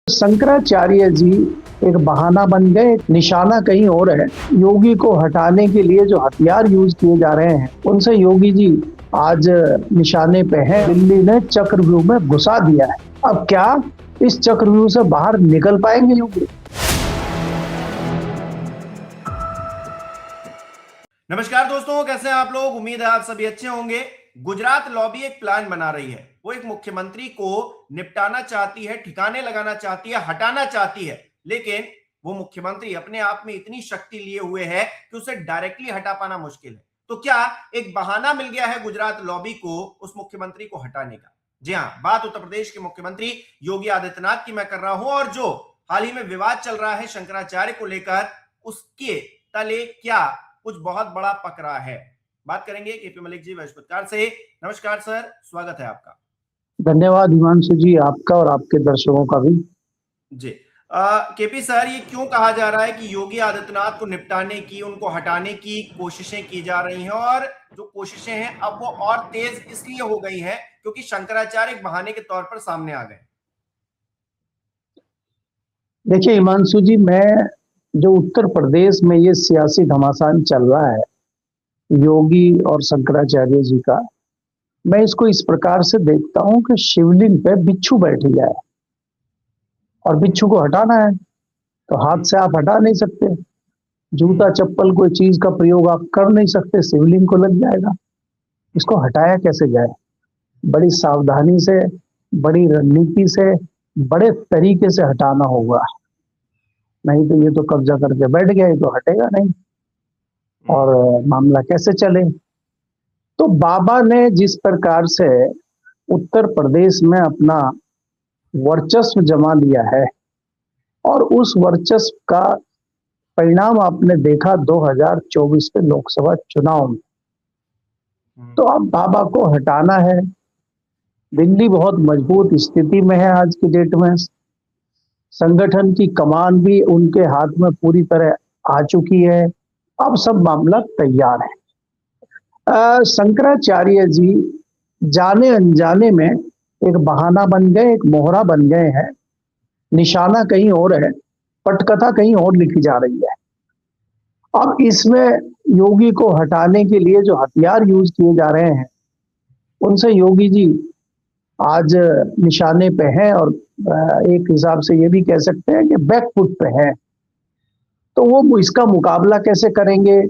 शंकराचार्य जी एक बहाना बन गए, निशाना कहीं और है। योगी को हटाने के लिए जो हथियार यूज किए जा रहे हैं उनसे योगी जी आज निशाने पे हैं। दिल्ली ने चक्रव्यूह में घुसा दिया है। अब क्या इस चक्रव्यूह से बाहर निकल पाएंगे योगी? नमस्कार दोस्तों, कैसे हैं आप लोग। उम्मीद है आप सभी अच्छे होंगे। गुजरात लॉबी एक प्लान बना रही है। वो एक मुख्यमंत्री को निपटाना चाहती है, ठिकाने लगाना चाहती है, हटाना चाहती है। लेकिन वो मुख्यमंत्री अपने आप में इतनी शक्ति लिए हुए है कि उसे डायरेक्टली हटा पाना मुश्किल है। तो क्या एक बहाना मिल गया है गुजरात लॉबी को उस मुख्यमंत्री को हटाने का? जी हां, बात उत्तर प्रदेश के मुख्यमंत्री योगी आदित्यनाथ की मैं कर रहा हूं। और जो हाल ही में विवाद चल रहा है शंकराचार्य को लेकर, उसके तले क्या कुछ बहुत बड़ा पक रहा है। बात करेंगे केपी मलिक जी बृहस्पतिवार से। नमस्कार सर, स्वागत है आपका। धन्यवाद हिमांशु जी, आपका और आपके दर्शकों का भी। जी केपी सर, ये क्यों कहा जा रहा है कि योगी आदित्यनाथ को निपटाने की, उनको हटाने की कोशिशें की जा रही हैं, और जो कोशिशें हैं अब वो और तेज इसलिए हो गई हैं क्योंकि शंकराचार्य एक बहाने के तौर पर सामने आ गए? देखिए हिमांशु जी, मैं जो उत्तर प्रदेश में ये सियासी घमासान चल रहा है योगी और शंकराचार्य जी का, मैं इसको इस प्रकार से देखता हूं कि शिवलिंग पे बिच्छू बैठ गया है और बिच्छू को हटाना है तो हाथ से आप हटा नहीं सकते। जूता चप्पल कोई चीज का प्रयोग आप कर नहीं सकते, शिवलिंग को लग जाएगा। इसको हटाया कैसे जाए? बड़ी सावधानी से, बड़ी रणनीति से, बड़े तरीके से हटाना होगा, नहीं तो ये तो कब्जा करके बैठ गया, ये तो हटेगा नहीं और मामला कैसे चले। तो बाबा ने जिस प्रकार से उत्तर प्रदेश में अपना वर्चस्व जमा लिया है और उस वर्चस्व का परिणाम आपने देखा 2024 के लोकसभा चुनाव में, तो अब बाबा को हटाना है। दिल्ली बहुत मजबूत स्थिति में है आज की डेट में। संगठन की कमान भी उनके हाथ में पूरी तरह आ चुकी है। अब सब मामला तैयार है। शंकराचार्य जी जाने अनजाने में एक बहाना बन गए, एक मोहरा बन गए हैं। निशाना कहीं और है, पटकथा कहीं और लिखी जा रही है। अब इसमें योगी को हटाने के लिए जो हथियार यूज किए जा रहे हैं उनसे योगी जी आज निशाने पे हैं और एक हिसाब से ये भी कह सकते हैं कि बैकफुट पे हैं। तो वो इसका मुकाबला कैसे करेंगे,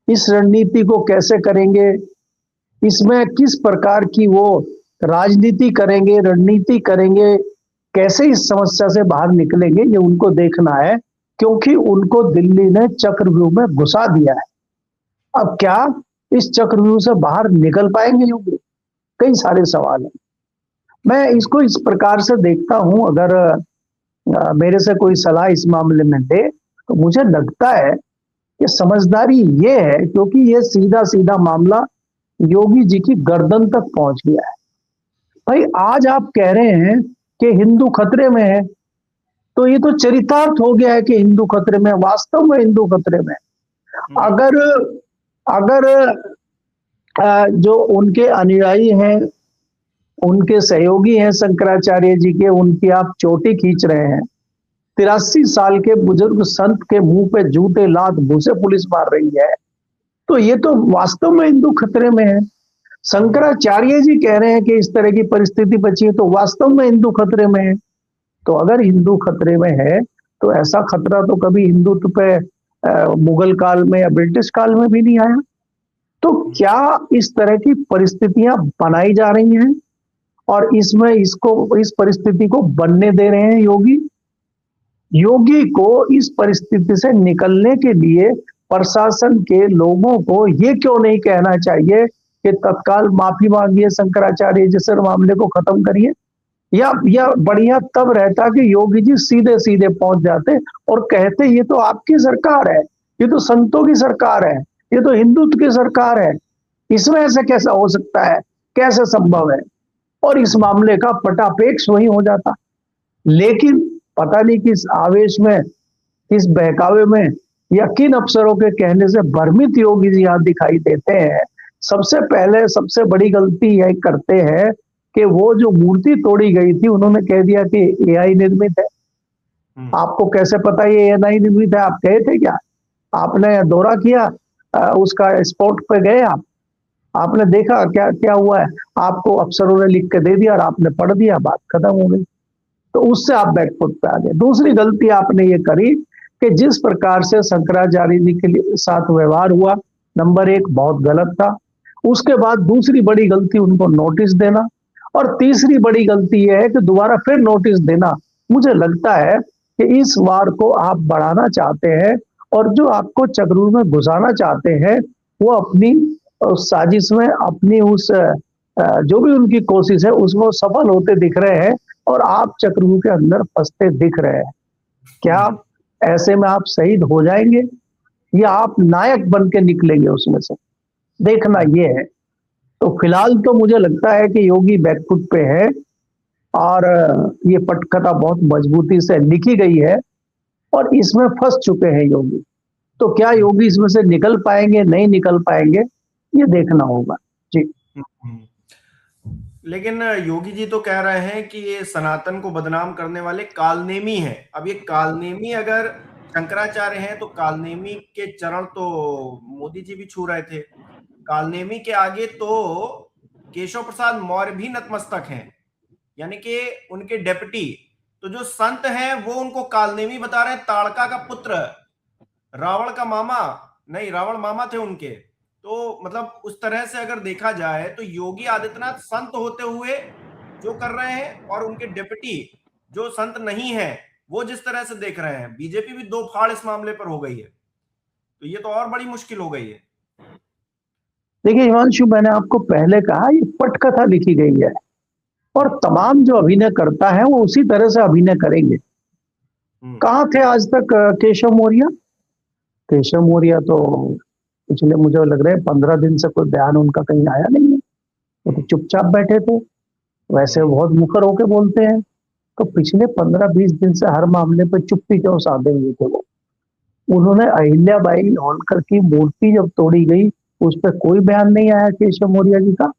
इस रणनीति को कैसे करेंगे, इसमें किस प्रकार की वो राजनीति करेंगे, रणनीति करेंगे, कैसे इस समस्या से बाहर निकलेंगे, ये उनको देखना है, क्योंकि उनको दिल्ली ने चक्रव्यूह में घुसा दिया है। अब क्या इस चक्रव्यूह से बाहर निकल पाएंगे योगी? कई सारे सवाल हैं। मैं इसको इस प्रकार से देखता हूं, अगर मेरे से कोई सलाह इस मामले में दे तो मुझे लगता है कि समझदारी ये है, क्योंकि ये सीधा सीधा मामला योगी जी की गर्दन तक पहुंच गया है। भाई आज आप कह रहे हैं कि हिंदू खतरे में है, तो ये तो चरितार्थ हो गया है कि हिंदू खतरे में, वास्तव में हिंदू खतरे में। अगर अगर जो उनके अनुयायी हैं, उनके सहयोगी हैं शंकराचार्य जी के, उनकी आप चोटी खींच रहे हैं, 83 साल के बुजुर्ग संत के मुंह पे जूते लात भूसे पुलिस मार रही है, तो ये तो वास्तव में हिंदू खतरे में है। शंकराचार्य जी कह रहे हैं कि इस तरह की परिस्थिति बची है, तो वास्तव में हिंदू खतरे में है। तो अगर हिंदू खतरे में है तो ऐसा खतरा तो कभी हिंदुत्व पे मुगल काल में या ब्रिटिश काल में भी नहीं आया। तो क्या इस तरह की परिस्थितियां बनाई जा रही हैं और इसमें इस परिस्थिति को बनने दे रहे हैं योगी? योगी को इस परिस्थिति से निकलने के लिए प्रशासन के लोगों को ये क्यों नहीं कहना चाहिए कि तत्काल माफी मांगिए शंकराचार्य जी से, मामले को खत्म करिए? या बढ़िया तब रहता कि योगी जी सीधे सीधे पहुंच जाते और कहते ये तो आपकी सरकार है, ये तो संतों की सरकार है, ये तो हिंदुत्व की सरकार है, इसमें ऐसे कैसा हो सकता है, कैसे संभव है, और इस मामले का पटापेक्ष वही हो जाता। लेकिन पता नहीं किस आवेश में, किस बहकावे में या किन अफसरों के कहने से भ्रमित योगी जी यहाँ दिखाई देते हैं। सबसे पहले सबसे बड़ी गलती यह करते हैं कि वो जो मूर्ति तोड़ी गई थी उन्होंने कह दिया कि एआई निर्मित है। आपको कैसे पता ये एएनआई निर्मित है? आप गए थे क्या? आपने दौरा किया उसका, स्पॉट पे गए आपने देखा क्या क्या हुआ है? आपको अफसरों ने लिख के दे दिया और आपने पढ़ दिया, बात खत्म हो गई। तो उससे आप बैकफुट पे आ गए। दूसरी गलती आपने ये करी कि जिस प्रकार से शंकराचार्य जी के साथ व्यवहार हुआ, नंबर 1 बहुत गलत था। उसके बाद दूसरी बड़ी गलती उनको नोटिस देना, और तीसरी बड़ी गलती यह है कि दोबारा फिर नोटिस देना। मुझे लगता है कि इस वार को आप बढ़ाना चाहते हैं, और जो आपको चक्रूर में घुसाना चाहते हैं वो अपनी उस साजिश में, अपनी उस जो भी उनकी कोशिश है उसमें सफल होते दिख रहे हैं, और आप चक्रूर के अंदर फंसते दिख रहे हैं। क्या ऐसे में आप शहीद हो जाएंगे या आप नायक बन के निकलेंगे उसमें से? देखना ये है। तो फिलहाल तो मुझे लगता है कि योगी बैकफुट पे है, और ये पटकथा बहुत मजबूती से लिखी गई है और इसमें फंस चुके हैं योगी। तो क्या योगी इसमें से निकल पाएंगे, नहीं निकल पाएंगे, ये देखना होगा जी। लेकिन योगी जी तो कह रहे हैं कि ये सनातन को बदनाम करने वाले कालनेमी हैं। अब ये कालनेमी अगर शंकराचार्य हैं तो कालनेमी के चरण तो मोदी जी भी छू रहे थे। कालनेमी के आगे तो केशव प्रसाद मौर्य भी नतमस्तक हैं, यानी कि उनके डेप्यूटी। तो जो संत हैं वो उनको कालनेमी बता रहे हैं। ताड़का का पुत्र, रावण का मामा, नहीं रावण मामा थे उनके। तो मतलब उस तरह से अगर देखा जाए तो योगी आदित्यनाथ संत होते हुए जो कर रहे हैं, और उनके डिप्टी जो संत नहीं है वो जिस तरह से देख रहे हैं। बीजेपी भी दो फाड़ इस मामले पर हो गई है, तो ये तो और बड़ी मुश्किल हो गई है। देखिए हिमांशु, मैंने आपको पहले कहा ये पटकथा लिखी गई है, और तमाम जो अभिनय करता है वो उसी तरह से अभिनय करेंगे। कहाँ थे आज तक केशव मौर्य? केशव मौर्य तो पिछले, मुझे लग रहा है 15 दिन से कोई बयान उनका कहीं आया नहीं है। वो तो चुपचाप बैठे थे। वैसे वो बहुत मुखर होके बोलते हैं, तो पिछले 15-20 दिन से हर मामले पर चुप्पी क्यों साधे हुए थे वो? उन्होंने अहिल्याबाई होलकर की मूर्ति जब तोड़ी गई उस पर कोई बयान नहीं आया केशव मौर्य जी का।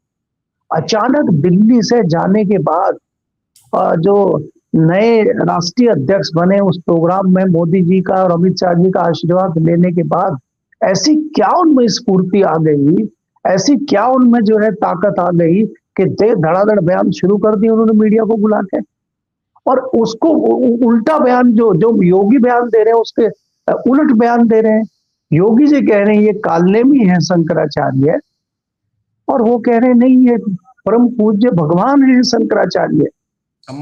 अचानक दिल्ली से जाने के बाद जो नए राष्ट्रीय अध्यक्ष बने, उस प्रोग्राम में मोदी जी का और अमित शाह जी का आशीर्वाद लेने के बाद ऐसी क्या उनमें स्फूर्ति आ गई, ऐसी क्या उनमें जो है ताकत आ गई कि धड़ाधड़ बयान शुरू कर दिए उन्होंने मीडिया को बुला के। और उसको उल्टा बयान जो जो योगी बयान दे रहे हैं उसके उलट बयान दे रहे हैं। योगी जी कह रहे हैं ये कालनेमी है शंकराचार्य, और वो कह रहे हैं नहीं ये परम पूज्य भगवान है शंकराचार्य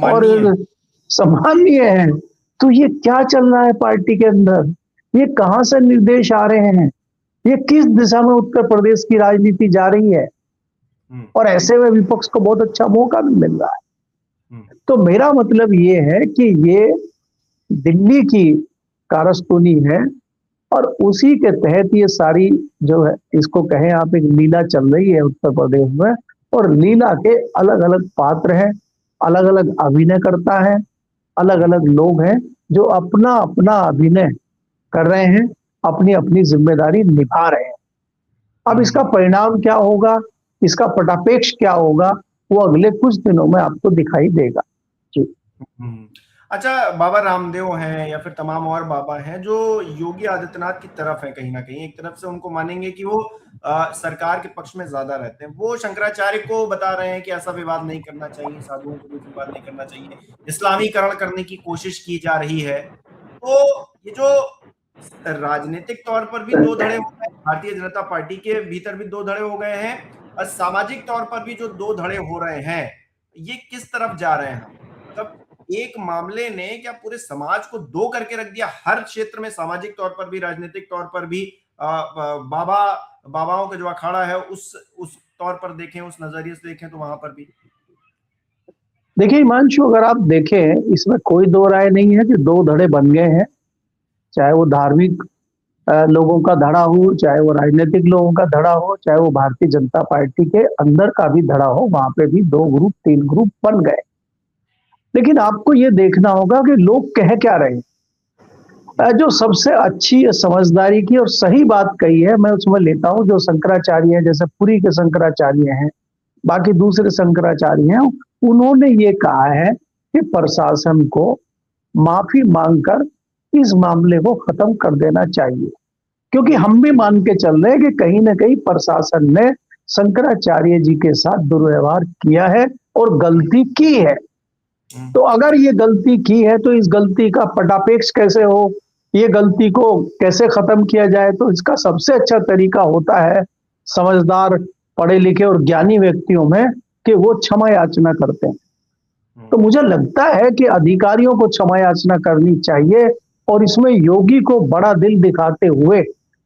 और सम्मानीय है। तो ये क्या चल रहा है पार्टी के अंदर? ये कहां से निर्देश आ रहे हैं? ये किस दिशा में उत्तर प्रदेश की राजनीति जा रही है? और ऐसे में विपक्ष को बहुत अच्छा मौका भी मिल रहा है। तो मेरा मतलब ये है कि ये दिल्ली की कारस्तूनी है, और उसी के तहत ये सारी जो है, इसको कहें आप, एक लीला चल रही है उत्तर प्रदेश में। और लीला के अलग अलग पात्र हैं, अलग अलग अभिनय करता है, अलग अलग लोग हैं जो अपना अपना अभिनय कर रहे हैं, अपनी अपनी जिम्मेदारी निभा रहे हैं। अब इसका परिणाम क्या होगा, इसका पटापेक्ष क्या होगा, वो अगले कुछ दिनों में आपको दिखाई देगा जी। अच्छा, बाबा रामदेव हैं या फिर तमाम और बाबा हैं जो योगी आदित्यनाथ की तरफ है, कहीं ना कहीं एक तरफ से उनको मानेंगे कि वो सरकार के पक्ष में ज्यादा रहते हैं। वो शंकराचार्य को बता रहे हैं कि ऐसा विवाद नहीं करना चाहिए, साधुओं के बीच विवाद नहीं करना चाहिए, इस्लामीकरण करने की कोशिश की जा रही है। तो ये जो राजनीतिक तौर पर भी दो धड़े हो गए, भारतीय जनता पार्टी के भीतर भी दो धड़े हो गए हैं, और सामाजिक तौर पर भी जो दो धड़े हो रहे हैं, ये किस तरफ जा रहे हैं? मतलब एक मामले ने क्या पूरे समाज को दो करके रख दिया, हर क्षेत्र में, सामाजिक तौर पर भी, राजनीतिक तौर पर भी। बाबाओं का जो अखाड़ा है उस तौर पर देखें, उस नजरिए से देखें तो वहां पर भी। देखिए हिमांशु, अगर आप देखें इसमें कोई दो राय नहीं है कि दो धड़े बन गए हैं। चाहे वो धार्मिक लोगों का धड़ा हो, चाहे वो राजनीतिक लोगों का धड़ा हो, चाहे वो भारतीय जनता पार्टी के अंदर का भी धड़ा हो, वहां पे भी 2 ग्रुप 3 ग्रुप बन गए। लेकिन आपको ये देखना होगा कि लोग कह क्या रहे हैं। जो सबसे अच्छी समझदारी की और सही बात कही है, मैं उसमें लेता हूं जो शंकराचार्य हैं, जैसे पुरी के शंकराचार्य हैं, बाकी दूसरे शंकराचार्य हैं, उन्होंने ये कहा है कि प्रशासन को माफी मांगकर इस मामले को खत्म कर देना चाहिए। क्योंकि हम भी मान के चल रहे हैं कि कहीं ना कहीं प्रशासन ने शंकराचार्य जी के साथ दुर्व्यवहार किया है और गलती की है। तो अगर ये गलती की है तो इस गलती का पटापेक्ष कैसे हो, ये गलती को कैसे खत्म किया जाए, तो इसका सबसे अच्छा तरीका होता है समझदार, पढ़े लिखे और ज्ञानी व्यक्तियों में कि वो क्षमा याचना करते हैं। तो मुझे लगता है कि अधिकारियों को क्षमा याचना करनी चाहिए और इसमें योगी को बड़ा दिल दिखाते हुए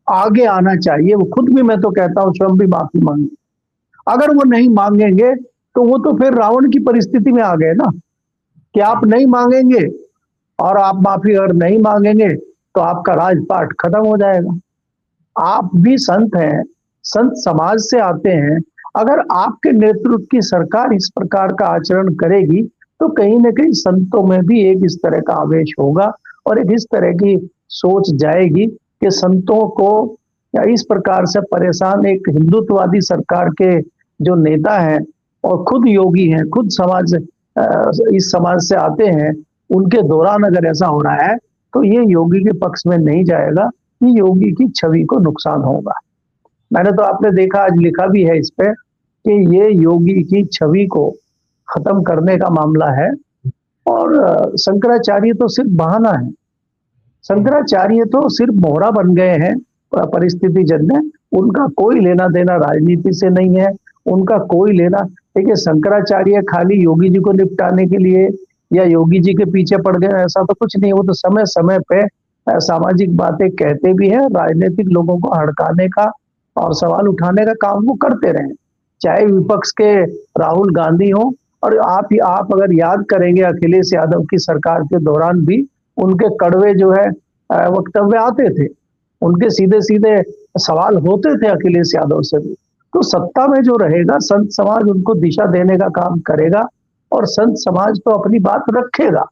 आगे आना चाहिए। वो खुद भी, मैं तो कहता हूं, स्वयं भी माफी मांगे। अगर वो नहीं मांगेंगे तो वो तो फिर रावण की परिस्थिति में आ गए ना, कि आप नहीं मांगेंगे और आप माफी अगर नहीं मांगेंगे तो आपका राजपाट खत्म हो जाएगा। आप भी संत हैं, संत समाज से आते हैं। अगर आपके नेतृत्व की सरकार इस प्रकार का आचरण करेगी तो कहीं ना कहीं संतों में भी एक इस तरह का आवेश होगा और एक इस तरह की सोच जाएगी कि संतों को या इस प्रकार से परेशान एक हिंदुत्ववादी सरकार के जो नेता हैं और खुद योगी हैं, खुद समाज इस समाज से आते हैं, उनके दौरान अगर ऐसा हो रहा है तो ये योगी के पक्ष में नहीं जाएगा, ये योगी की छवि को नुकसान होगा। मैंने तो, आपने देखा, आज लिखा भी है इस पे कि ये योगी की छवि को खत्म करने का मामला है। और शंकराचार्य तो सिर्फ बहाना है, शंकराचार्य तो सिर्फ मोहरा बन गए हैं परिस्थिति जन्य। उनका कोई लेना देना राजनीति से नहीं है, उनका कोई लेना। देखिए, शंकराचार्य खाली योगी जी को निपटाने के लिए या योगी जी के पीछे पड़ गए ऐसा तो कुछ नहीं। वो तो समय समय पे सामाजिक बातें कहते भी हैं, राजनीतिक लोगों को हड़काने का और सवाल उठाने का काम वो करते रहे, चाहे विपक्ष के राहुल गांधी हो। और आप अगर याद करेंगे अखिलेश यादव की सरकार के दौरान भी उनके कड़वे जो है वक्तव्य आते थे, उनके सीधे सीधे सवाल होते थे अखिलेश यादव से भी। तो सत्ता में जो रहेगा संत समाज उनको दिशा देने का काम करेगा और संत समाज तो अपनी बात रखेगा।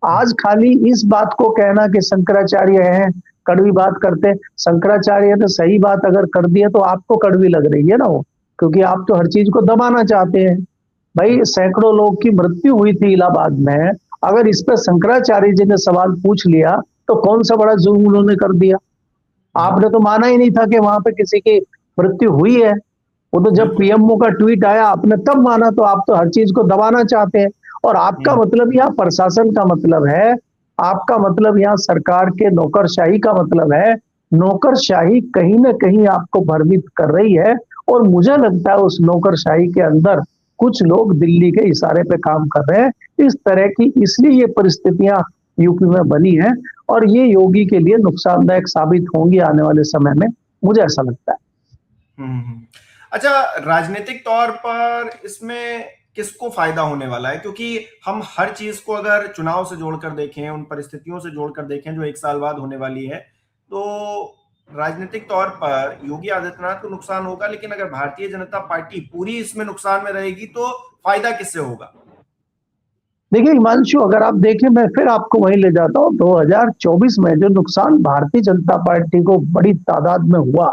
आज खाली इस बात को कहना कि शंकराचार्य हैं, कड़वी बात करते, शंकराचार्य ने सही बात अगर कर दी है तो आपको कड़वी लग रही है ना वो, क्योंकि आप तो हर चीज को दबाना चाहते हैं। भाई, सैकड़ों लोग की मृत्यु हुई थी इलाहाबाद में, अगर इस पर शंकराचार्य जी ने सवाल पूछ लिया तो कौन सा बड़ा जुर्म उन्होंने कर दिया। आपने तो माना ही नहीं था कि वहां पे किसी की मृत्यु हुई है। वो तो जब पीएमओ का ट्वीट आया आपने तब माना। तो आप तो हर चीज को दबाना चाहते हैं। और आपका मतलब यहाँ प्रशासन का मतलब है, आपका मतलब यहाँ सरकार के नौकरशाही का मतलब है। नौकरशाही कहीं ना कहीं आपको भ्रमित कर रही है और मुझे लगता है उस नौकरशाही के अंदर कुछ लोग दिल्ली के इशारे पे काम कर रहे हैं इस तरह की। इसलिए ये परिस्थितियां यूपी में बनी है और ये योगी के लिए नुकसानदायक साबित होंगी आने वाले समय में, मुझे ऐसा लगता है। अच्छा, राजनीतिक तौर पर इसमें किसको फायदा होने वाला है? क्योंकि हम हर चीज को अगर चुनाव से जोड़कर देखें, उन परिस्थितियों से जोड़कर देखें जो 1 साल बाद होने वाली है, तो राजनीतिक तौर पर योगी आदित्यनाथ को नुकसान होगा, लेकिन अगर भारतीय जनता पार्टी पूरी इसमें नुकसान में रहेगी तो फायदा किससे होगा? देखिए हिमांशु, अगर आप देखें, मैं फिर आपको वहीं ले जाता हूँ, 2024 में जो नुकसान भारतीय जनता पार्टी को बड़ी तादाद में हुआ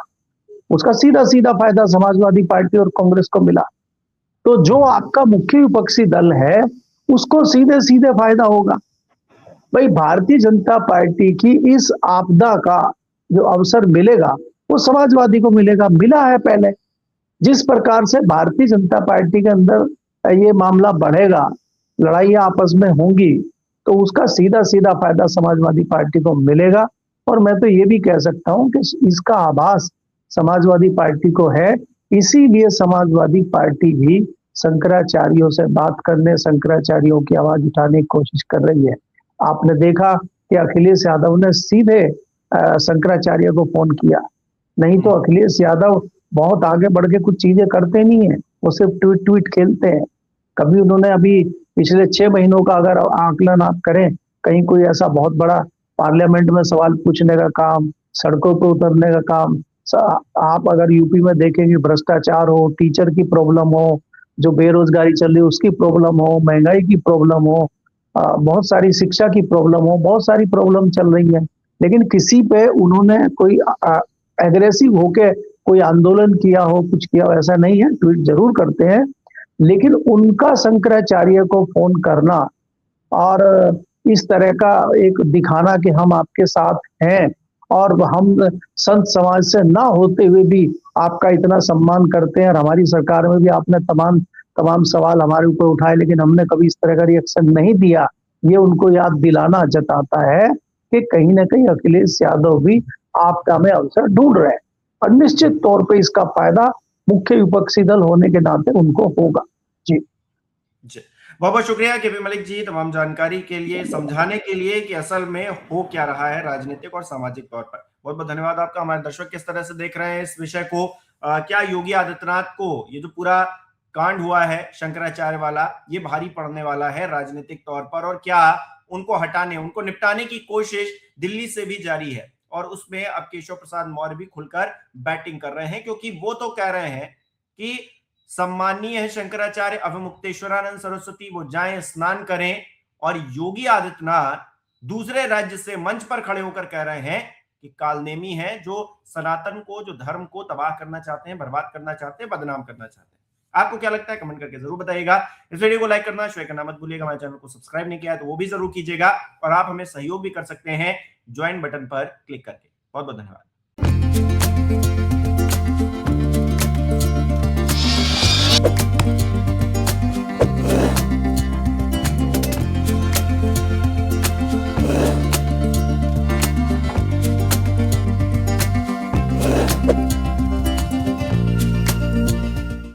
उसका सीधा सीधा फायदा समाजवादी पार्टी और कांग्रेस को मिला। तो जो आपका मुख्य विपक्षी दल है उसको सीधे सीधे फायदा होगा। भाई, भारतीय जनता पार्टी की इस आपदा का जो अवसर मिलेगा वो समाजवादी को मिलेगा, मिला है पहले। जिस प्रकार से भारतीय जनता पार्टी के अंदर ये मामला बढ़ेगा, लड़ाइयां आपस में होंगी, तो उसका सीधा सीधा फायदा समाजवादी पार्टी को मिलेगा। और मैं तो ये भी कह सकता हूं कि इसका आभास समाजवादी पार्टी को है, इसीलिए समाजवादी पार्टी भी शंकराचार्यों से बात करने, शंकराचार्यों की आवाज उठाने की कोशिश कर रही है। आपने देखा कि अखिलेश यादव ने सीधे शंकराचार्य को फोन किया, नहीं तो अखिलेश यादव बहुत आगे बढ़ के कुछ चीजें करते नहीं है, वो सिर्फ ट्वीट ट्वीट खेलते हैं। कभी उन्होंने अभी पिछले 6 महीनों का अगर आकलन आप करें, कहीं कोई ऐसा बहुत बड़ा पार्लियामेंट में सवाल पूछने का काम, सड़कों पर उतरने का काम, आप अगर यूपी में देखेंगे भ्रष्टाचार हो, टीचर की प्रॉब्लम हो, जो बेरोजगारी चल रही है उसकी प्रॉब्लम हो, महंगाई की प्रॉब्लम हो, बहुत सारी शिक्षा की प्रॉब्लम हो, बहुत सारी प्रॉब्लम चल रही है, लेकिन किसी पे उन्होंने कोई एग्रेसिव होके कोई आंदोलन किया हो, कुछ किया हो, ऐसा नहीं है। ट्वीट जरूर करते हैं, लेकिन उनका शंकराचार्य को फोन करना और इस तरह का एक दिखाना कि हम आपके साथ हैं और हम संत समाज से ना होते हुए भी आपका इतना सम्मान करते हैं, और हमारी सरकार में भी आपने तमाम तमाम सवाल हमारे ऊपर उठाए लेकिन हमने कभी इस तरह का रिएक्शन नहीं दिया, ये उनको याद दिलाना जताता है कि कहीं ना कहीं अखिलेश यादव भी आपका में अवसर ढूंढ रहे हैं, और निश्चित तौर पे इसका फायदा मुख्य विपक्षी दल होने के नाते उनको होगा। जी जी, बहुत बहुत शुक्रिया केपी मलिक जी तमाम जानकारी के लिए, समझाने के लिए कि असल में हो क्या रहा है राजनीतिक और सामाजिक तौर पर। बहुत बहुत धन्यवाद आपका। हमारे दर्शक किस तरह से देख रहे हैं इस विषय को, क्या योगी आदित्यनाथ को ये जो पूरा कांड हुआ है शंकराचार्य वाला, ये भारी पड़ने वाला है राजनीतिक तौर पर, और क्या उनको हटाने, उनको निपटाने की कोशिश दिल्ली से भी जारी है, और उसमें अब केशव प्रसाद मौर्य भी खुलकर बैटिंग कर रहे हैं, क्योंकि वो तो कह रहे हैं कि सम्मानीय है शंकराचार्य अवमुक्तेश्वरानंद सरस्वती, वो जाएं स्नान करें, और योगी आदित्यनाथ दूसरे राज्य से मंच पर खड़े होकर कह रहे हैं कि कालनेमी है जो सनातन को, जो धर्म को तबाह करना चाहते हैं, बर्बाद करना चाहते हैं, बदनाम करना चाहते हैं। आपको क्या लगता है कमेंट करके जरूर बताइएगा। इस वीडियो को लाइक करना, शेयर करना मत भूलिएगा। हमारे चैनल को सब्सक्राइब नहीं किया है तो वो भी जरूर कीजिएगा, और आप हमें सहयोग भी कर सकते हैं ज्वाइन बटन पर क्लिक करके। बहुत बहुत धन्यवाद।